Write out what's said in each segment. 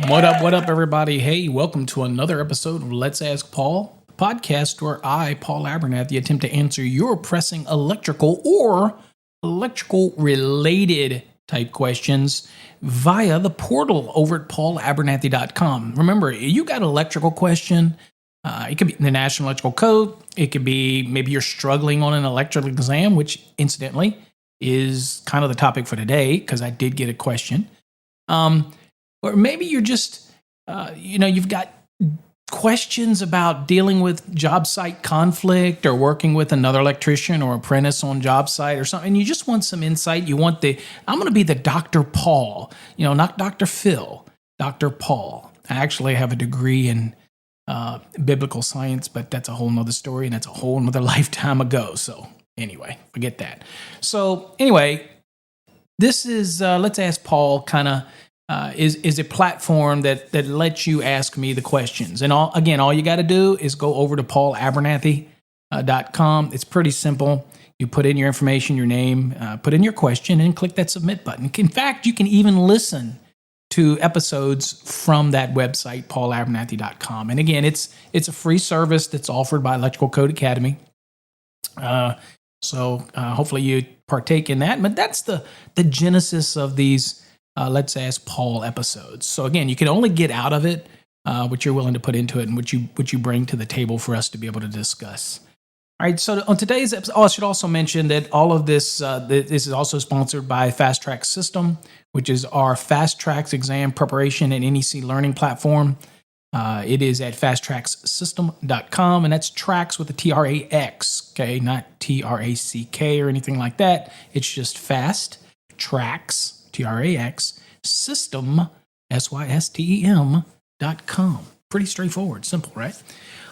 What up, everybody? Hey, welcome to another episode of Let's Ask Paul, a podcast where I, Paul Abernathy, attempt to answer your pressing electrical or electrical related type questions via the portal over at paulabernathy.com. Remember, you got an electrical question. It could be the National Electrical Code. It could be maybe you're struggling on an electrical exam, which incidentally is kind of the topic for today because I did get a question. Or maybe you're just, you've got questions about dealing with job site conflict or working with another electrician or apprentice on job site or something. And you just want some insight. You want I'm going to be the Dr. Paul, not Dr. Phil, Dr. Paul. I actually have a degree in biblical science, but that's a whole nother story and that's a whole nother lifetime ago. So anyway, forget that. So anyway, this is, Let's Ask Paul kind of, is a platform that lets you ask me the questions. And all you got to do is go over to paulabernathy.com. It's pretty simple. You put in your information, your name, put in your question, and click that submit button. In fact, you can even listen to episodes from that website, paulabernathy.com. And again, it's a free service that's offered by Electrical Code Academy. So hopefully you partake in that. But that's the genesis of these Let's Ask Paul episodes. So again, you can only get out of it what you're willing to put into it and what you bring to the table for us to be able to discuss. All right, so on today's episode, I should also mention that all of this this is also sponsored by Fast Track System, which is our Fast Tracks exam preparation and NEC learning platform. It is at fasttrackssystem.com, and that's tracks with a T-R-A-X, okay, not T-R-A-C-K or anything like that. It's just Fast Tracks, T-R-A-X, system, SYSTEM.com. Pretty straightforward, simple, right?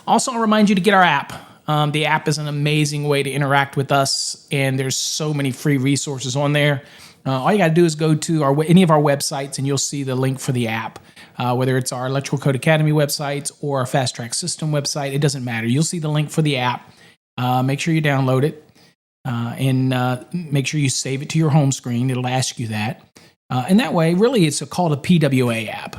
Also, I'll remind you to get our app. The app is an amazing way to interact with us, and there's so many free resources on there. All you got to do is go to any of our websites, and you'll see the link for the app. Whether it's our Electrical Code Academy websites or our Fast Track System website, it doesn't matter. You'll see the link for the app. Make sure you download it, and make sure you save it to your home screen. It'll ask you that. And that way, really, it's called a PWA app.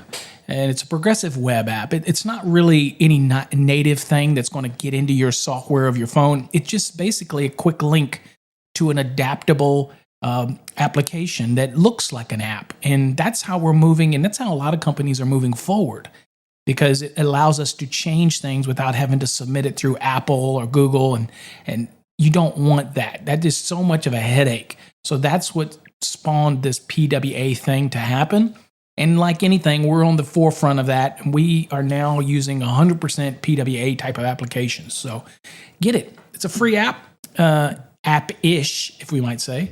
And it's a progressive web app. It's not really any native thing that's going to get into your software of your phone. It's just basically a quick link to an adaptable application that looks like an app. And that's how we're moving, and that's how a lot of companies are moving forward, because it allows us to change things without having to submit it through Apple or Google. And you don't want that. That is so much of a headache. So that's what spawned this PWA thing to happen. And like anything, we're on the forefront of that. And we are now using 100% PWA type of applications. So get it. It's a free app, app-ish, if we might say.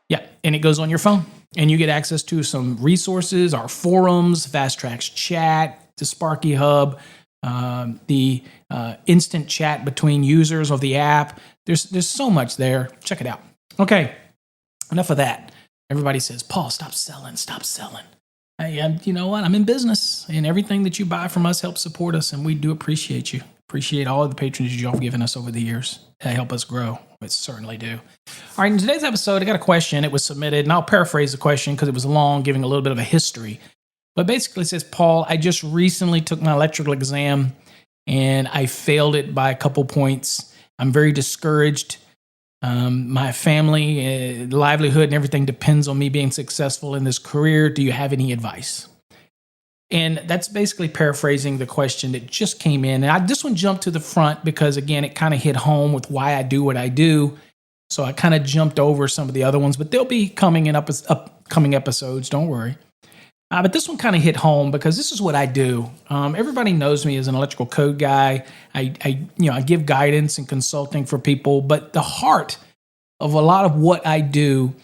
Yeah, and it goes on your phone. And you get access to some resources, our forums, Fast Tracks chat, the Sparky Hub, the instant chat between users of the app. There's so much there. Check it out. Okay, enough of that. Everybody says, Paul, stop selling. You know what? I'm in business, and everything that you buy from us helps support us, and we do appreciate you. Appreciate all of the patronage y'all have given us over the years. They help us grow. We certainly do. All right, in today's episode, I got a question. It was submitted, and I'll paraphrase the question because it was long, giving a little bit of a history. But basically it says, Paul, I just recently took my electrical exam, and I failed it by a couple points. I'm very discouraged. My family, livelihood, and everything depends on me being successful in this career. Do you have any advice? And that's basically paraphrasing the question that just came in. And this one jumped to the front because, again, it kind of hit home with why I do what I do. So I kind of jumped over some of the other ones, but they'll be coming in upcoming episodes. Don't worry. But this one kind of hit home because this is what I do. Everybody knows me as an electrical code guy. I give guidance and consulting for people, but the heart of a lot of what I do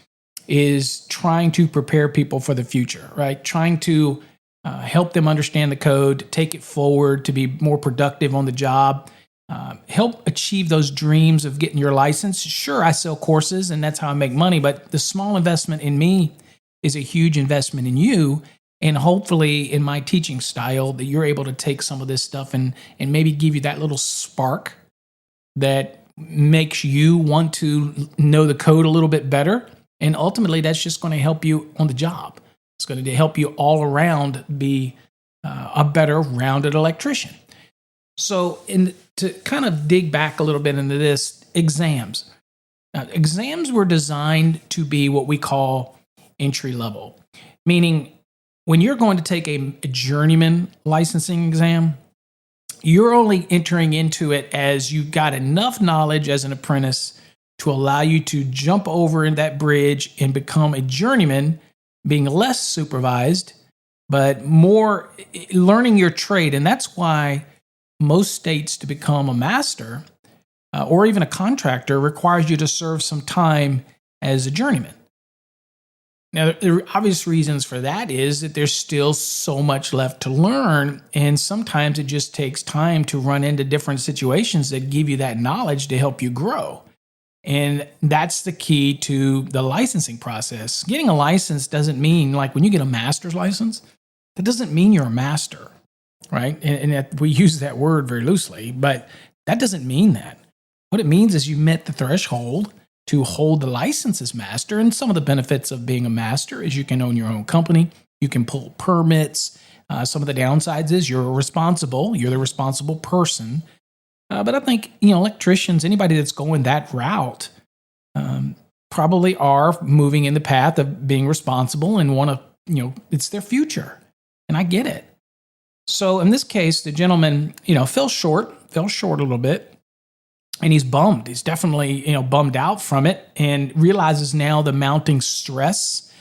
is trying to prepare people for the future, right? Trying to help them understand the code, take it forward to be more productive on the job, help achieve those dreams of getting your license. Sure, I sell courses and that's how I make money, but the small investment in me is a huge investment in you, and hopefully in my teaching style that you're able to take some of this stuff and maybe give you that little spark that makes you want to know the code a little bit better. And ultimately, that's just going to help you on the job. It's going to help you all around be a better rounded electrician. So, to kind of dig back a little bit into this, exams. Exams were designed to be what we call entry level, meaning when you're going to take a journeyman licensing exam, you're only entering into it as you've got enough knowledge as an apprentice to allow you to jump over in that bridge and become a journeyman, being less supervised, but more learning your trade. And that's why most states, to become a master or even a contractor, requires you to serve some time as a journeyman. Now, the obvious reasons for that is that there's still so much left to learn, and sometimes it just takes time to run into different situations that give you that knowledge to help you grow. And that's the key to the licensing process. Getting a license doesn't mean, like when you get a master's license, that doesn't mean you're a master, right? And we use that word very loosely, but that doesn't mean that. What it means is you met the threshold to hold the license as master. And some of the benefits of being a master is you can own your own company, you can pull permits. Some of the downsides is you're the responsible person. But I think, electricians, anybody that's going that route, probably are moving in the path of being responsible and want to, it's their future. And I get it. So in this case, the gentleman, fell short a little bit. And he's bummed. He's definitely, bummed out from it and realizes now the mounting stress.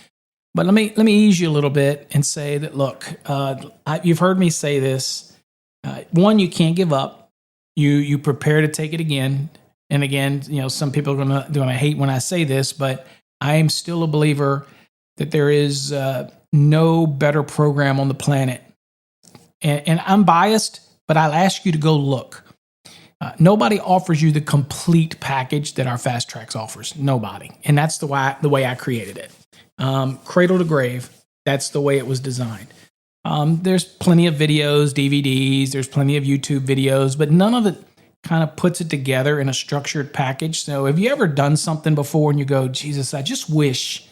But let me ease you a little bit and say that, look, you've heard me say this. One, you can't give up. You prepare to take it again. And again, some people are gonna hate when I say this, but I am still a believer that there is no better program on the planet. And I'm biased, but I'll ask you to go look. Nobody offers you the complete package that our Fast Tracks offers. Nobody. And that's the way I created it. Cradle to grave, that's the way it was designed. There's plenty of videos, DVDs, there's plenty of YouTube videos, but none of it kind of puts it together in a structured package. So have you ever done something before and you go, Jesus, I just wish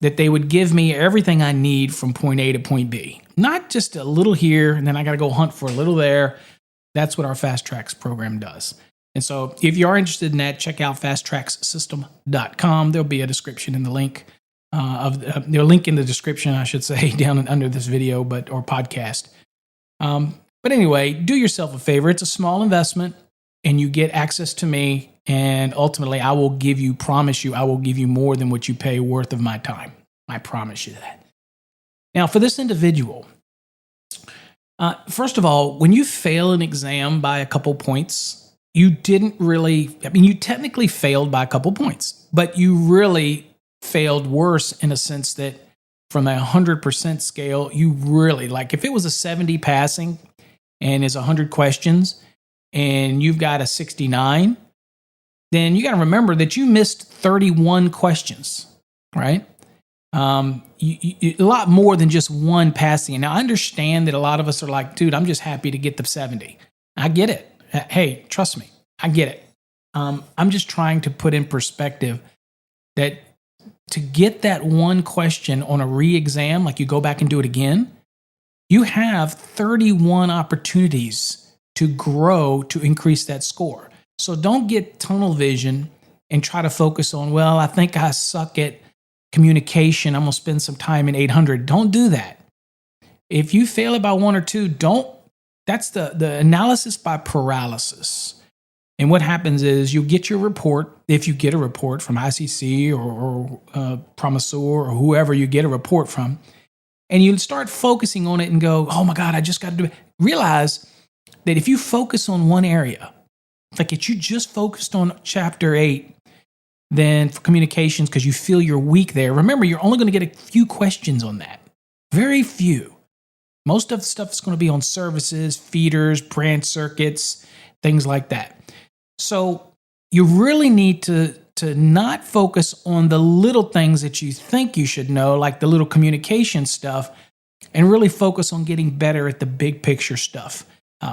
that they would give me everything I need from point A to point B. Not just a little here, and then I got to go hunt for a little there. That's what our Fast Tracks program does. And so if you are interested in that, check out fasttrackssystem.com. There'll be a description in the link there'll link in the description, I should say, down under this video, or podcast. But anyway, do yourself a favor. It's a small investment and you get access to me. And ultimately I will promise you, I will give you more than what you pay worth of my time. I promise you that. Now for this individual, first of all, when you fail an exam by a couple points, you technically failed by a couple points, but you really failed worse in a sense that from a 100% scale, you really, like if it was a 70 passing and is 100 questions and you've got a 69, then you got to remember that you missed 31 questions, right? A lot more than just one passing. Now, I understand that a lot of us are like, dude, I'm just happy to get the 70. I get it. Hey, trust me, I get it. I'm just trying to put in perspective that to get that one question on a re-exam, like you go back and do it again, you have 31 opportunities to grow to increase that score. So don't get tunnel vision and try to focus on, well, I think I suck at communication. I'm going to spend some time in 800. Don't do that. If you fail it by one or two, that's the analysis by paralysis. And what happens is you'll get your report, if you get a report from ICC or Promisor or whoever you get a report from, and you start focusing on it and go, oh my God, I just got to do it. Realize that if you focus on one area, like if you just focused on chapter 8, then for communications, because you feel you're weak there, remember, you're only going to get a few questions on that. Very few. Most of the stuff is going to be on services, feeders, branch circuits, things like that. So you really need to not focus on the little things that you think you should know, like the little communication stuff, and really focus on getting better at the big picture stuff.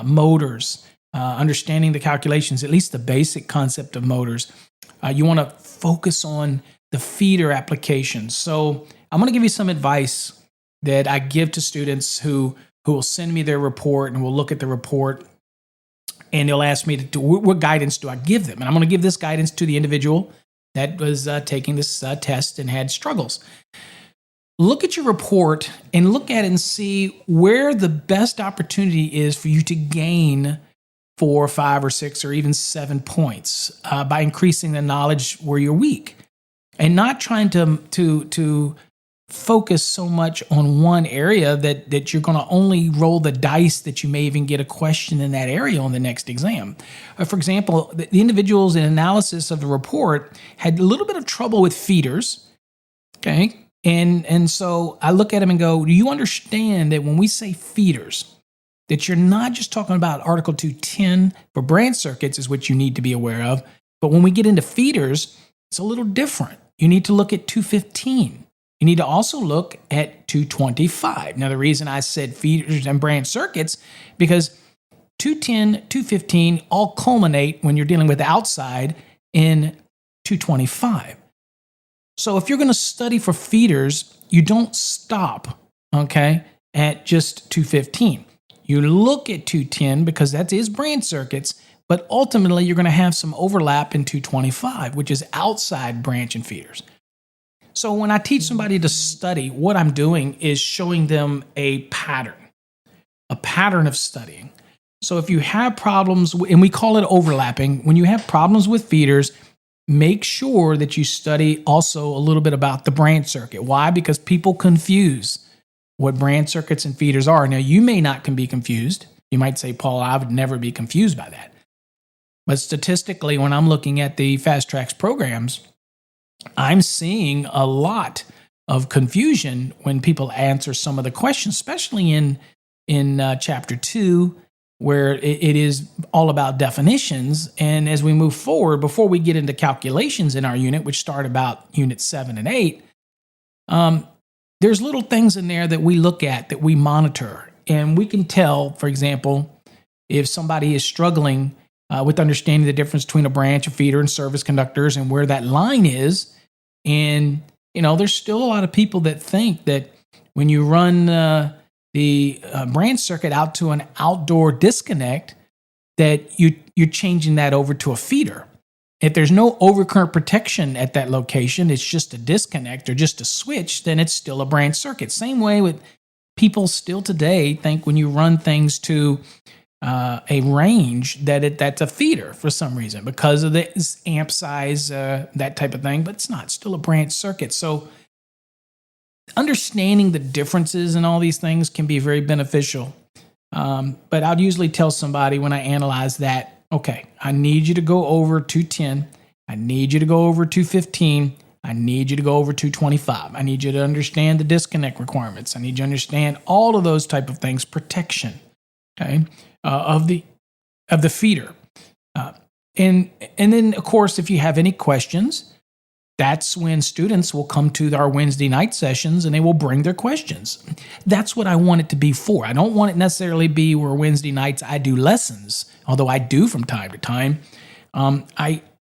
Motors, understanding the calculations, at least the basic concept of motors. You want to focus on the feeder applications. So I'm going to give you some advice that I give to students who who will send me their report, and we'll look at the report, and they'll ask me to do, what guidance do I give them? And I'm going to give this guidance to the individual that was taking this test and had struggles. Look at your report and look at it and see where the best opportunity is for you to gain 4 or 5 or 6 or even 7 points by increasing the knowledge where you're weak, and not trying to focus so much on one area that you're going to only roll the dice that you may even get a question in that area on the next exam. For example, the individuals in analysis of the report had a little bit of trouble with feeders, okay? And so I look at them and go, do you understand that when we say feeders, that you're not just talking about Article 210 for branch circuits is what you need to be aware of, but when we get into feeders, it's a little different. You need to look at 215. You need to also look at 225. Now, the reason I said feeders and branch circuits, because 210, 215 all culminate when you're dealing with the outside in 225. So if you're going to study for feeders, you don't stop, okay, at just 215. You look at 210 because that is branch circuits, but ultimately you're going to have some overlap in 225, which is outside branch and feeders. So when I teach somebody to study, what I'm doing is showing them a pattern of studying. So if you have problems, and we call it overlapping, when you have problems with feeders, make sure that you study also a little bit about the branch circuit. Why? Because people confuse what branch circuits and feeders are. Now, you may not be confused. You might say, Paul, I would never be confused by that. But statistically, when I'm looking at the Fast Tracks programs, I'm seeing a lot of confusion when people answer some of the questions, especially in Chapter 2, where it is all about definitions. And as we move forward, before we get into calculations in our unit, which start about Unit 7 and 8, there's little things in there that we look at, that we monitor. And we can tell, for example, if somebody is struggling with understanding the difference between a branch, a feeder, and service conductors, and where that line is. And, there's still a lot of people that think that when you run the branch circuit out to an outdoor disconnect, that you're changing that over to a feeder. If there's no overcurrent protection at that location, it's just a disconnect or just a switch, then it's still a branch circuit. Same way with people still today think when you run things to a range that's a feeder for some reason because of the amp size, that type of thing, but it's not. It's still a branch circuit. So understanding the differences in all these things can be very beneficial. But I'll usually tell somebody when I analyze that, okay, I need you to go over 210. I need you to go over 215. I need you to go over 225. I need you to understand the disconnect requirements. I need you to understand all of those type of things, protection, okay, of the feeder. And then, of course, if you have any questions, that's when students will come to our Wednesday night sessions and they will bring their questions. That's what I want it to be for. I don't want it necessarily be where Wednesday nights I do lessons, although I do from time to time.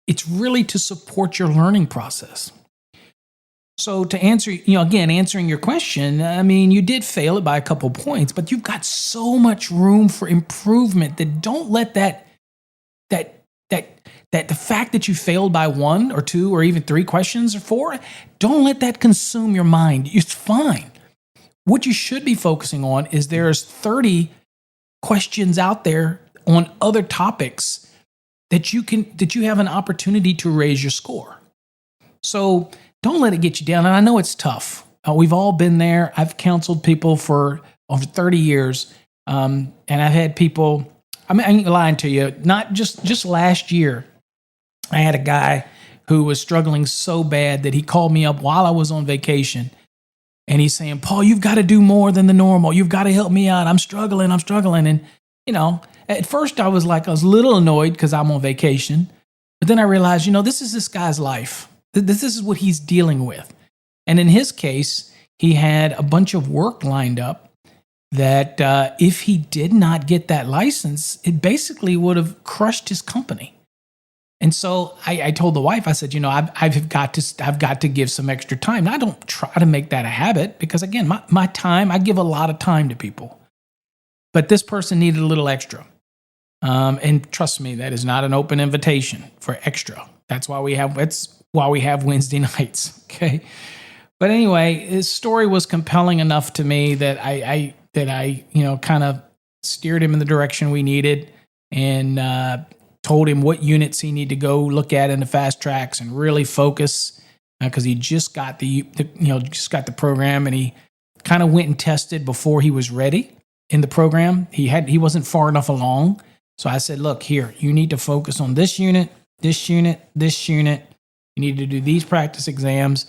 It's really to support your learning process. So to answer, again, answering your question, you did fail it by a couple points, but you've got so much room for improvement that don't let that the fact that you failed by 1 or 2 or even 3 questions or 4, don't let that consume your mind. It's fine. What you should be focusing on is there's 30 questions out there on other topics that you have an opportunity to raise your score. So don't let it get you down. And I know it's tough. We've all been there. I've counseled people for over 30 years. And I've had people, I ain't lying to you, not just last year, I had a guy who was struggling so bad that he called me up while I was on vacation. And he's saying, Paul, you've got to do more than the normal. You've got to help me out. I'm struggling. And, at first I was a little annoyed because I'm on vacation. But then I realized, this is this guy's life. This is what he's dealing with. And in his case, he had a bunch of work lined up that if he did not get that license, it basically would have crushed his company. And so I told the wife, I said, I've got to give some extra time. Now, I don't try to make that a habit because, again, my time, I give a lot of time to people. But this person needed a little extra. And trust me, that is not an open invitation for extra. That's why we have Wednesday nights. Okay. But anyway, his story was compelling enough to me that I kind of steered him in the direction we needed, and told him what units he needed to go look at in the fast tracks and really focus, because he just got the program, and he kind of went and tested before he was ready in the program. He wasn't far enough along. So I said, look, here, you need to focus on this unit, this unit, this unit. You need to do these practice exams,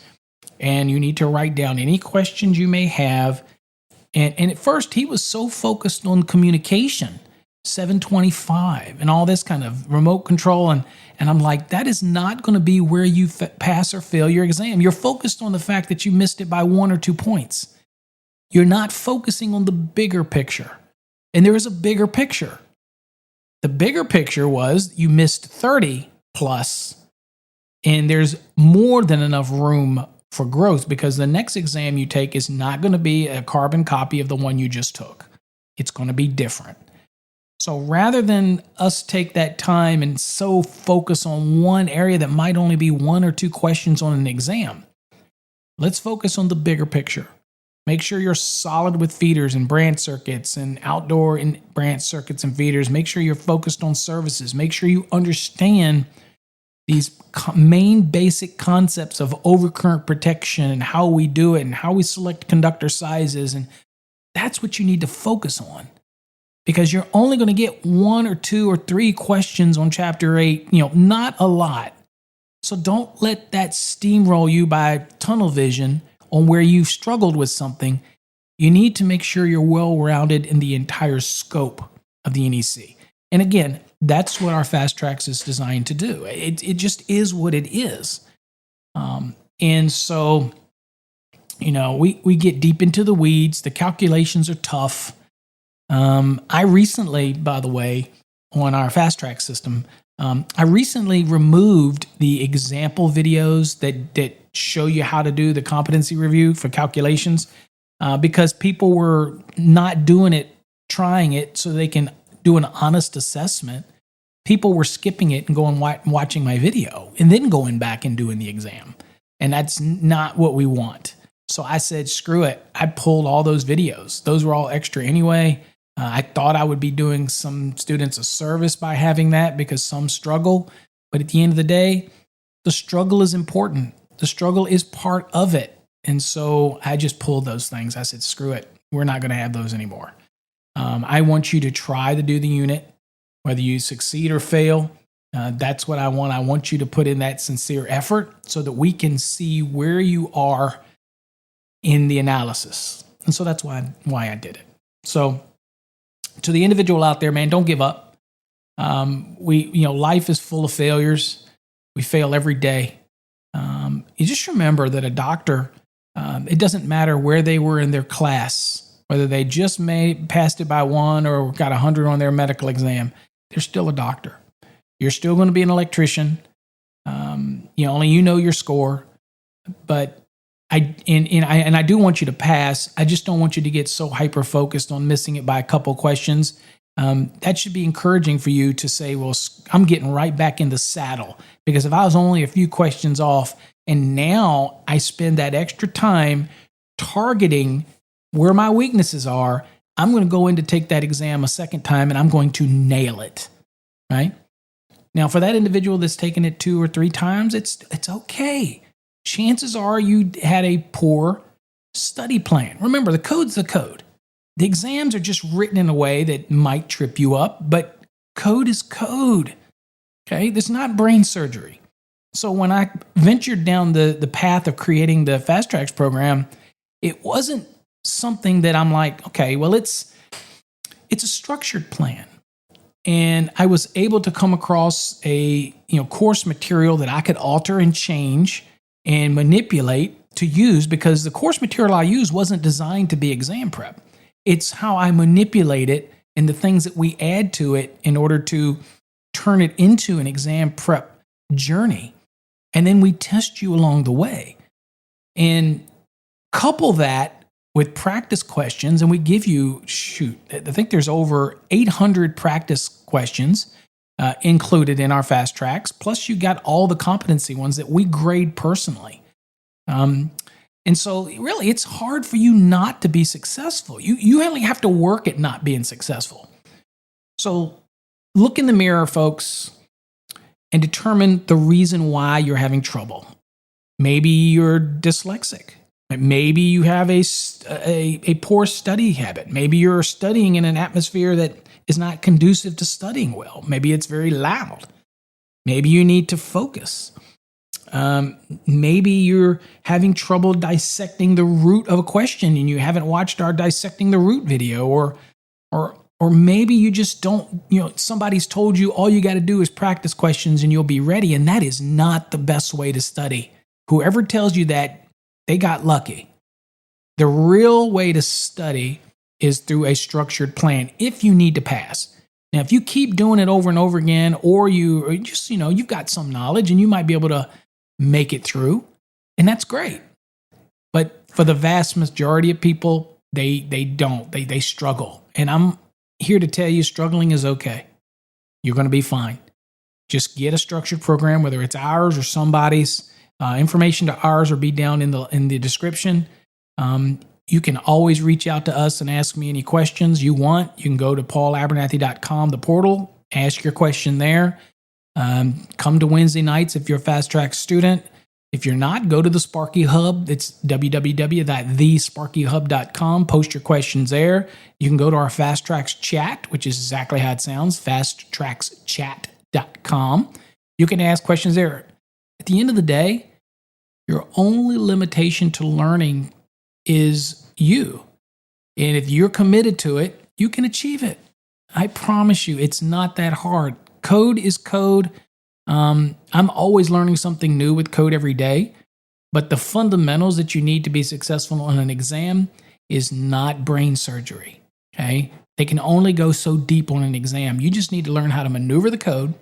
and you need to write down any questions you may have. And at first, he was so focused on communication, 725, and all this kind of remote control. And I'm like, that is not going to be where you pass or fail your exam. You're focused on the fact that you missed it by 1 or 2 points. You're not focusing on the bigger picture. And there is a bigger picture. The bigger picture was you missed 30 plus, and there's more than enough room for growth, because the next exam you take is not going to be a carbon copy of the one you just took. It's going to be different. So rather than us take that time and so focus on one area that might only be 1 or 2 questions on an exam, let's focus on the bigger picture. Make sure you're solid with feeders and branch circuits and outdoor and branch circuits and feeders. Make sure you're focused on services. Make sure you understand these main basic concepts of overcurrent protection and how we do it and how we select conductor sizes. And that's what you need to focus on, because you're only going to get 1 or 2 or 3 questions on Chapter 8, not a lot. So don't let that steamroll you by tunnel vision on where you've struggled with something. You need to make sure you're well-rounded in the entire scope of the NEC. And again, that's what our Fast Tracks is designed to do. It just is what it is. And so, we get deep into the weeds. The calculations are tough. I recently, by the way, on our Fast Track system, I recently removed the example videos that show you how to do the competency review for calculations, because people were not doing it, trying it so they can do an honest assessment. People were skipping it and going watching my video and then going back and doing the exam. And that's not what we want. So I said, screw it. I pulled all those videos. Those were all extra anyway. I thought I would be doing some students a service by having that, because some struggle. But at the end of the day, the struggle is important. The struggle is part of it. And so I just pulled those things. I said, screw it. We're not going to have those anymore. I want you to try to do the unit, whether you succeed or fail. That's what I want. I want you to put in that sincere effort so that we can see where you are in the analysis. And so that's why I did it. So to the individual out there, man, don't give up. Life is full of failures. We fail every day. You just remember that a doctor, it doesn't matter where they were in their class, whether they just passed it by 1 or got 100 on their medical exam, they're still a doctor. You're still going to be an electrician. Only you know your score. But I do want you to pass. I just don't want you to get so hyper focused on missing it by a couple questions. That should be encouraging for you to say, well, I'm getting right back in the saddle, because if I was only a few questions off and now I spend that extra time targeting where my weaknesses are, I'm going to go in to take that exam a second time and I'm going to nail it, right? Now, for that individual that's taken it 2 or 3 times, it's okay. Chances are you had a poor study plan. Remember, the code's the code. The exams are just written in a way that might trip you up, but code is code, okay? This is not brain surgery. So when I ventured down the path of creating the Fast Tracks program, it wasn't something that I'm like, okay, well, it's a structured plan. And I was able to come across a course material that I could alter and change and manipulate to use, because the course material I use wasn't designed to be exam prep. It's how I manipulate it and the things that we add to it in order to turn it into an exam prep journey. And then we test you along the way. And couple that with practice questions, and we give you, I think there's over 800 practice questions included in our fast tracks. Plus, you got all the competency ones that we grade personally. And so, really, it's hard for you not to be successful. You only have to work at not being successful. So, look in the mirror, folks, and determine the reason why you're having trouble. Maybe you're dyslexic. Maybe you have a poor study habit. Maybe you're studying in an atmosphere that is not conducive to studying well. Maybe it's very loud. Maybe you need to focus. Maybe you're having trouble dissecting the root of a question and you haven't watched our dissecting the root video, or maybe you just don't, somebody's told you all you got to do is practice questions and you'll be ready. And that is not the best way to study. Whoever tells you that, they got lucky. The real way to study is through a structured plan if you need to pass. Now, if you keep doing it over and over again, or you've got some knowledge and you might be able to make it through, and that's great. But for the vast majority of people, they don't. They struggle. And I'm here to tell you, struggling is okay. You're going to be fine. Just get a structured program, whether it's ours or somebody's. Information to ours will be down in the description. You can always reach out to us and ask me any questions you want. You can go to paulabernathy.com, the portal, ask your question there. Come to Wednesday nights if you're a Fast Track student. If you're not, go to the Sparky Hub. It's www.thesparkyhub.com. Post your questions there. You can go to our Fast Tracks chat, which is exactly how it sounds, fasttrackschat.com. You can ask questions there. At the end of the day, your only limitation to learning is you. And if you're committed to it, you can achieve it. I promise you, it's not that hard. Code is code. I'm always learning something new with code every day. But the fundamentals that you need to be successful on an exam is not brain surgery. Okay? They can only go so deep on an exam. You just need to learn how to maneuver the code,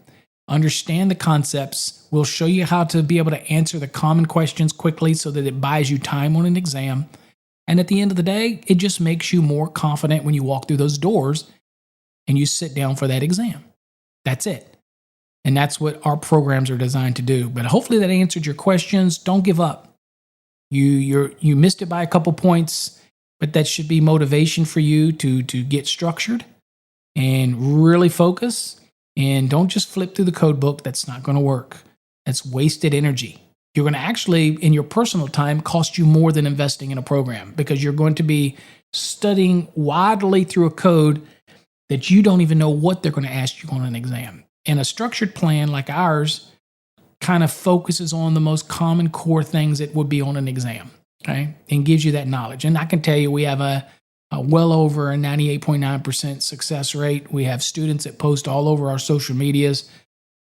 understand the concepts. We'll show you how to be able to answer the common questions quickly so that it buys you time on an exam. And at the end of the day, it just makes you more confident when you walk through those doors and you sit down for that exam. That's it. And that's what our programs are designed to do. But hopefully that answered your questions. Don't give up. You missed it by a couple points, but that should be motivation for you to get structured and really focus. And don't just flip through the code book. That's not going to work. That's wasted energy. You're going to actually, in your personal time, cost you more than investing in a program because you're going to be studying widely through a code that you don't even know what they're going to ask you on an exam. And a structured plan like ours kind of focuses on the most common core things that would be on an exam, okay? And gives you that knowledge. And I can tell you we have a well over a 98.9% success rate. We have students that post all over our social medias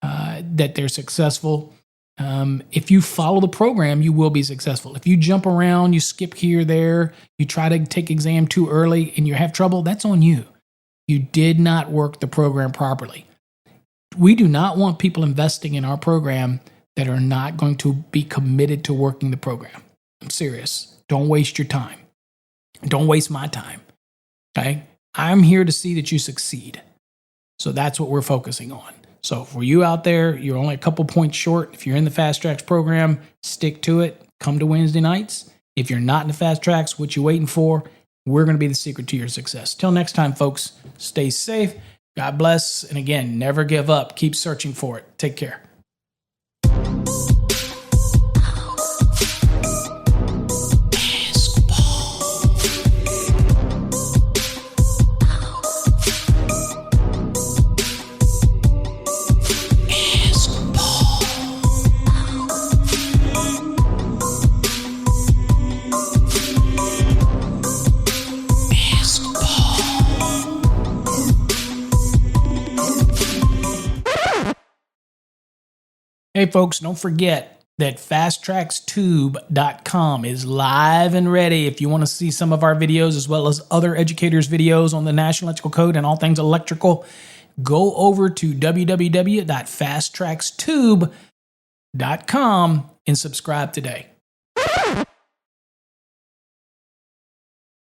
that they're successful. If you follow the program, you will be successful. If you jump around, you skip here, there, you try to take exam too early and you have trouble, that's on you. You did not work the program properly. We do not want people investing in our program that are not going to be committed to working the program. I'm serious. Don't waste your time. Don't waste my time. Okay? I'm here to see that you succeed. So that's what we're focusing on. So for you out there, you're only a couple points short. If you're in the Fast Tracks program, stick to it. Come to Wednesday nights. If you're not in the Fast Tracks, what you waiting for? We're going to be the secret to your success. Till next time, folks, stay safe. God bless. And again, never give up. Keep searching for it. Take care. Hey folks, don't forget that fasttrackstube.com is live and ready. If you want to see some of our videos as well as other educators' videos on the National Electrical Code and all things electrical, go over to www.fasttrackstube.com and subscribe today.